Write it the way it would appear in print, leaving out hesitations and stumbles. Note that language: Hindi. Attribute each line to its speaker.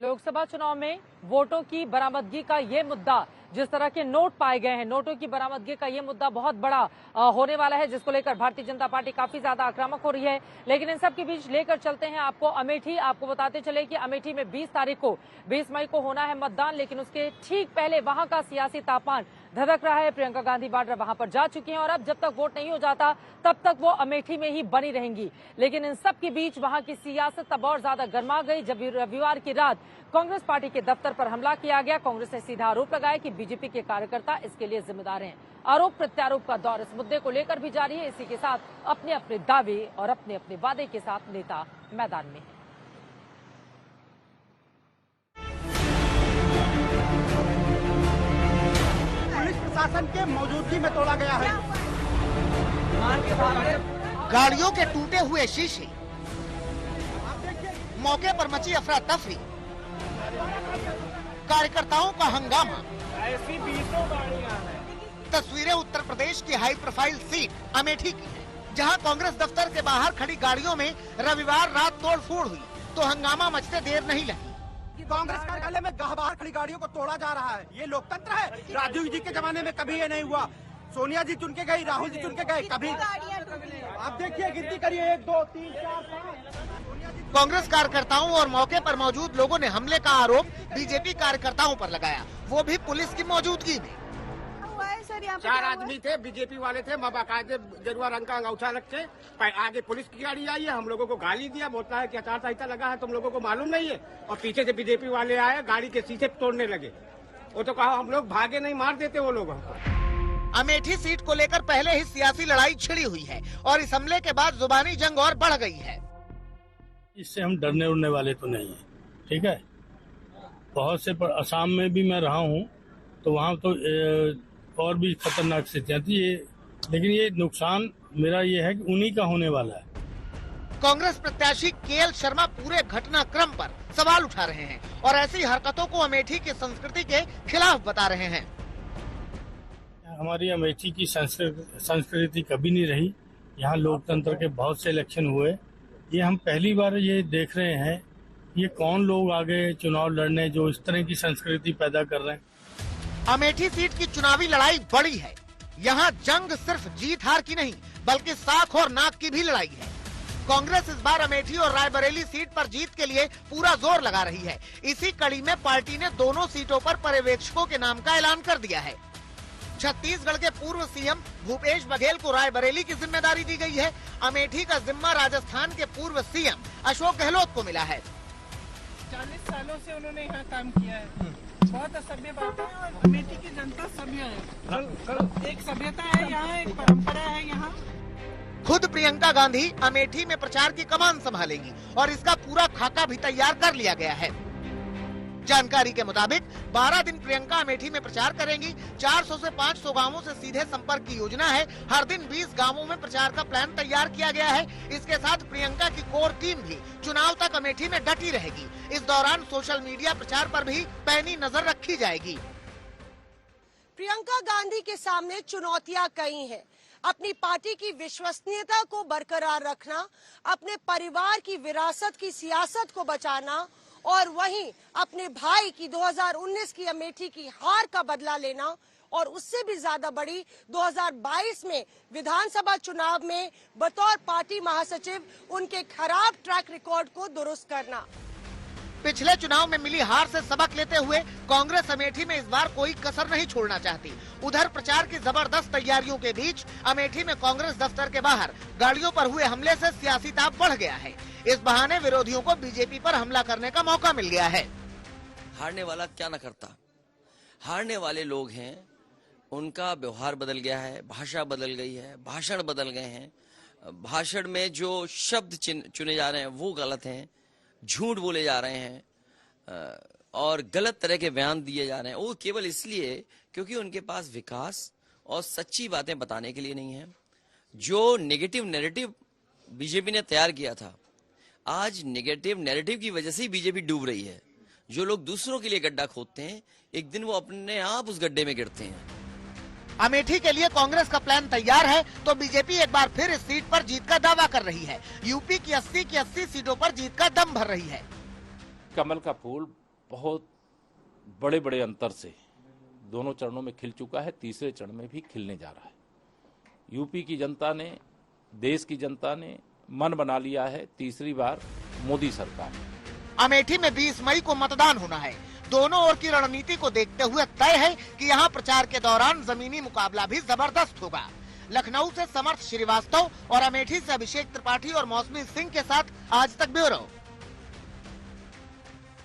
Speaker 1: लोकसभा चुनाव में वोटों की बरामदगी का ये मुद्दा, जिस तरह के नोट पाए गए हैं, नोटों की बरामदगी का ये मुद्दा बहुत बड़ा होने वाला है, जिसको लेकर भारतीय जनता पार्टी काफी ज्यादा आक्रामक हो रही है। लेकिन इन सब के बीच लेकर चलते हैं आपको अमेठी। आपको बताते चले कि अमेठी में 20 मई को होना है मतदान, लेकिन उसके ठीक पहले वहां का सियासी तापमान धधक रहा है। प्रियंका गांधी वाड्रा वहां पर जा चुकी हैं और अब जब तक वोट नहीं हो जाता तब तक वो अमेठी में ही बनी रहेंगी। लेकिन इन सब के बीच वहां की सियासत अब और ज्यादा गर्मा गई जब रविवार की रात कांग्रेस पार्टी के दफ्तर पर हमला किया गया। कांग्रेस ने सीधा आरोप लगाया कि बीजेपी के कार्यकर्ता इसके लिए जिम्मेदार हैं। आरोप प्रत्यारोप का दौर इस मुद्दे को लेकर भी जारी है। इसी के साथ अपने अपने दावे और अपने अपने वादे के साथ नेता मैदान में है।
Speaker 2: पुलिस प्रशासन के मौजूदगी में तोड़ा गया है।
Speaker 3: गाड़ियों के टूटे हुए शीशे, मौके पर मची अफरा तफरी, कार्यकर्ताओं का हंगामा।
Speaker 2: ऐसी 20 गाड़ियां हैं।
Speaker 3: तस्वीरें उत्तर प्रदेश की हाई प्रोफाइल सीट अमेठी की है, जहां कांग्रेस दफ्तर के बाहर खड़ी गाड़ियों में रविवार रात तोड़फोड़ हुई तो हंगामा मचते देर नहीं लगी।
Speaker 2: कांग्रेस कार्यालय में बाहर खड़ी गाड़ियों को तोड़ा जा रहा है। ये लोकतंत्र है? राजीव जी के जमाने में कभी ये नहीं हुआ। सोनिया जी चुन के गई, राहुल जी चुन के गए, कभी आप देखिए, गिनती करिए 1 2 3 4 5।
Speaker 3: कांग्रेस कार्यकर्ताओं और मौके पर मौजूद लोगों ने हमले का आरोप बीजेपी कार्यकर्ताओं पर लगाया, वो भी पुलिस की मौजूदगी में।
Speaker 2: 4 आदमी थे, बीजेपी वाले थे, बाकायदे गेरुआ रंग का अंगूठा रख के आगे पुलिस की गाड़ी आई है। हम लोगों को गाली दिया, बोलता है कि आचार संहिता लगा है, तुम लोगों को मालूम नहीं है। और पीछे से बीजेपी वाले आए, गाड़ी के शीशे तोड़ने लगे। वो तो कहा हम लोग भागे नहीं, मार देते वो लोग हमको।
Speaker 3: अमेठी सीट को लेकर पहले ही सियासी लड़ाई छिड़ी हुई है और इस हमले के बाद जुबानी जंग और बढ़ गई है।
Speaker 4: इससे हम डरने उड़ने वाले तो नहीं है, ठीक है। बहुत से पर असम में भी मैं रहा हूँ तो वहाँ तो और भी खतरनाक स्थितियाँ थी। लेकिन ये नुकसान मेरा ये है कि उन्हीं का होने वाला है।
Speaker 3: कांग्रेस प्रत्याशी केएल शर्मा पूरे घटनाक्रम पर सवाल उठा रहे हैं और ऐसी हरकतों को अमेठी की संस्कृति के खिलाफ बता रहे हैं।
Speaker 4: हमारी अमेठी की संस्कृति कभी नहीं रही। यहाँ लोकतंत्र के बहुत से इलेक्शन हुए, ये हम पहली बार ये देख रहे हैं। ये कौन लोग आगे चुनाव लड़ने जो इस तरह की संस्कृति पैदा कर रहे हैं।
Speaker 3: अमेठी सीट की चुनावी लड़ाई बड़ी है। यहाँ जंग सिर्फ जीत हार की नहीं बल्कि साख और नाक की भी लड़ाई है। कांग्रेस इस बार अमेठी और रायबरेली सीट पर जीत के लिए पूरा जोर लगा रही है। इसी कड़ी में पार्टी ने दोनों सीटों पर पर्यवेक्षकों के नाम का ऐलान कर दिया है। छत्तीसगढ़ के पूर्व सीएम भूपेश बघेल को रायबरेली की जिम्मेदारी दी गई है। अमेठी का जिम्मा राजस्थान के पूर्व सीएम अशोक गहलोत को मिला है।
Speaker 5: 40 सालों से उन्होंने यहाँ काम किया है। बहुत असभ्य बात है और अमेठी की जनता सभ्य है। एक सभ्यता है यहाँ, एक परंपरा है यहाँ।
Speaker 3: खुद प्रियंका गांधी अमेठी में प्रचार की कमान संभालेंगी और इसका पूरा खाका भी तैयार कर लिया गया है। जानकारी के मुताबिक 12 दिन प्रियंका अमेठी में प्रचार करेंगी। 400 से 500 गांवों से सीधे संपर्क की योजना है। हर दिन 20 गांवों में प्रचार का प्लान तैयार किया गया है। इसके साथ प्रियंका की कोर टीम भी चुनाव तक अमेठी में डटी रहेगी। इस दौरान सोशल मीडिया प्रचार पर भी पैनी नजर रखी जाएगी।
Speaker 6: प्रियंका गांधी के सामने चुनौतियां कई हैं। अपनी पार्टी की विश्वसनीयता को बरकरार रखना, अपने परिवार की विरासत की सियासत को बचाना और वहीं अपने भाई की 2019 की अमेठी की हार का बदला लेना और उससे भी ज्यादा बड़ी 2022 में विधानसभा चुनाव में बतौर पार्टी महासचिव उनके खराब ट्रैक रिकॉर्ड को दुरुस्त करना।
Speaker 3: पिछले चुनाव में मिली हार से सबक लेते हुए कांग्रेस अमेठी में इस बार कोई कसर नहीं छोड़ना चाहती। उधर प्रचार की जबरदस्त तैयारियों के बीच अमेठी में कांग्रेस दफ्तर के बाहर गाड़ियों पर हुए हमले से सियासी ताप बढ़ गया है। इस बहाने विरोधियों को बीजेपी पर हमला करने का मौका मिल गया है।
Speaker 7: हारने वाला क्या न करता। हारने वाले लोग हैं, उनका व्यवहार बदल गया है, भाषा बदल गई है, भाषण बदल गए हैं। भाषण में जो शब्द चुने जा रहे हैं वो गलत हैं, झूठ बोले जा रहे हैं और गलत तरह के बयान दिए जा रहे हैं। वो केवल इसलिए क्योंकि उनके पास विकास और सच्ची बातें बताने के लिए नहीं है। जो नेगेटिव नैरेटिव बीजेपी ने तैयार किया था, आज नेगेटिव नैरेटिव की वजह से ही बीजेपी डूब रही है। जो लोग दूसरों के लिए गड्ढा खोदते हैं, एक दिन वो अपने आप उस गड्ढे में गिरते हैं।
Speaker 3: अमेठी के लिए कांग्रेस का प्लान तैयार है तो बीजेपी एक बार फिर इस सीट पर जीत का दावा कर रही है। यूपी की 80 सीटों पर जीत का दम भर रही है।
Speaker 8: कमल का फूल बहुत बड़े बड़े अंतर से दोनों चरणों में खिल चुका है, तीसरे चरण में भी खिलने जा रहा है। यूपी की जनता ने, देश की जनता ने मन बना लिया है तीसरी बार मोदी सरकार।
Speaker 3: अमेठी में 20 मई को मतदान होना है। दोनों ओर की रणनीति को देखते हुए तय है कि यहाँ प्रचार के दौरान जमीनी मुकाबला भी जबरदस्त होगा। लखनऊ से समर्थ श्रीवास्तव और अमेठी से अभिषेक त्रिपाठी और मौसमी सिंह के साथ आज तक ब्यूरो।